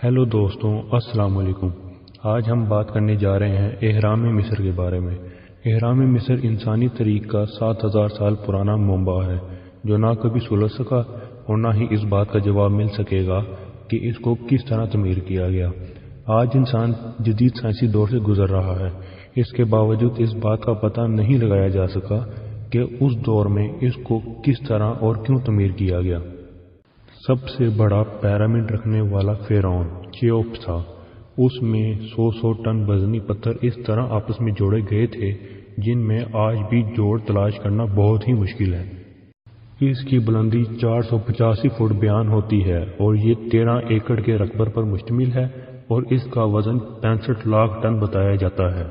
Hello दोस्तों, अस्सलाम वालेकुम। आज हम बात करने जा रहे हैं एहराम मिस्र के बारे में। एहराम मिस्र इंसानी तरीक़ का 7000 साल पुराना मुंबा है जो ना कभी सुलझ सका और ना ही इस बात का जवाब मिल सकेगा कि इसको किस तरह तमीर किया गया। आज इंसान जदीद साइंसी दौर से गुजर रहा है, इसके बावजूद इस बात का पता नहीं लगाया जा सका कि उस दौर में इसको किस तरह और क्यों तमीर किया गया। सबसे बड़ा पिरामिड रखने वाला फिरौन चेओप्स था। उसमें 100 टन वजनी पत्थर इस तरह आपस में जोड़े गए थे जिनमें आज भी जोड़ तलाश करना बहुत ही मुश्किल है। इसकी बुलंदी 485 फुट बयान होती है और ये 13 एकड़ के रकबे पर मुश्तमिल है और इसका वजन 65 लाख टन बताया जाता है।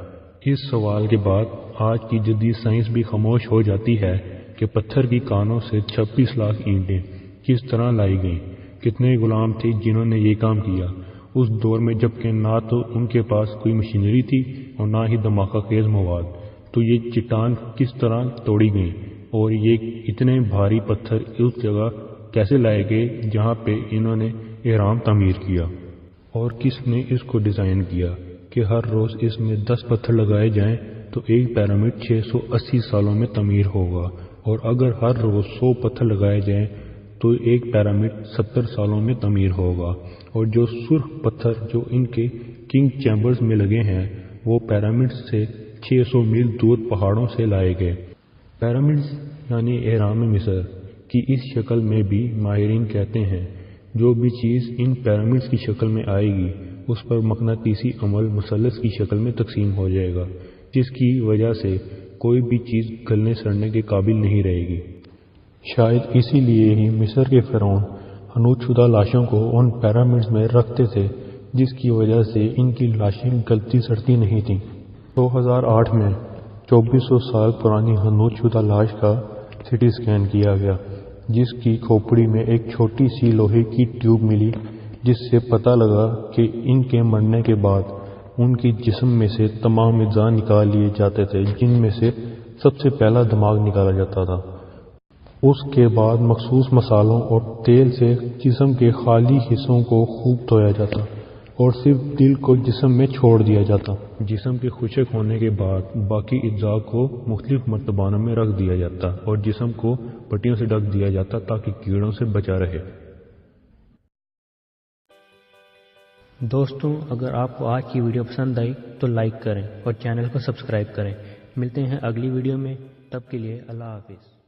इस सवाल के बाद आज की जदीद साइंस भी खामोश हो जाती है कि पत्थर की कानों से 26 लाख ईंटें किस तरह लाई गईं। कितने गुलाम थे जिन्होंने ये काम किया उस दौर में, जबकि ना तो उनके पास कोई मशीनरी थी और ना ही धमाका खेज मवाद। तो ये चट्टान किस तरह तोड़ी गई और ये इतने भारी पत्थर उस जगह कैसे लाए गए जहाँ पे इन्होंने एहराम तामीर किया, और किसने इसको डिज़ाइन किया कि हर रोज़ इसमें 10 पत्थर लगाए जाएं तो एक पिरामिड 680 सालों में तमीर होगा, और अगर हर रोज़ 100 पत्थर लगाए जाएं तो एक पिरामिड 70 सालों में तमीर होगा। और जो सुर्ख पत्थर जो इनके किंग चैम्बर्स में लगे हैं वो पिरामिड से 600 मील दूर पहाड़ों से लाए गए। पिरामिड्स यानी एहराम मिस्र की इस शक्ल में भी माहिरीन कहते हैं जो भी चीज़ इन पिरामिड्स की शक्ल में आएगी उस पर मकनातीसी अमल मुसल्लस की शक्ल में तकसीम हो जाएगा, जिसकी वजह से कोई भी चीज़ गलने सड़ने के काबिल नहीं रहेगी। शायद इसीलिए ही मिस्र के फिरौन हनूतशुदा लाशों को उन पिरामिड्स में रखते थे, जिसकी वजह से इनकी लाशें गलती सड़ती नहीं थीं। 2008 में 2400 साल पुरानी हनूतशुदा लाश का सिटी स्कैन किया गया, जिसकी खोपड़ी में एक छोटी सी लोहे की ट्यूब मिली, जिससे पता लगा कि इनके मरने के बाद उनकी जिस्म में से तमाम अज़्ज़ा निकाल लिए जाते थे, जिनमें से सबसे पहला दिमाग निकाला जाता था। उसके बाद मखसूस मसालों और तेल से जिस्म के खाली हिस्सों को खूब धोया जाता और सिर्फ दिल को जिस्म में छोड़ दिया जाता। जिस्म के खुश्क होने के बाद बाकी अज़्ज़ा को मुख्तलिफ मर्तबानों में रख दिया जाता और जिस्म को पट्टियों से ढक दिया जाता ताकि कीड़ों से बचा रहे। दोस्तों, अगर आपको आज की वीडियो पसंद आई तो लाइक करें और चैनल को सब्सक्राइब करें। मिलते हैं अगली वीडियो में, तब के लिए अल्लाह हाफिज़।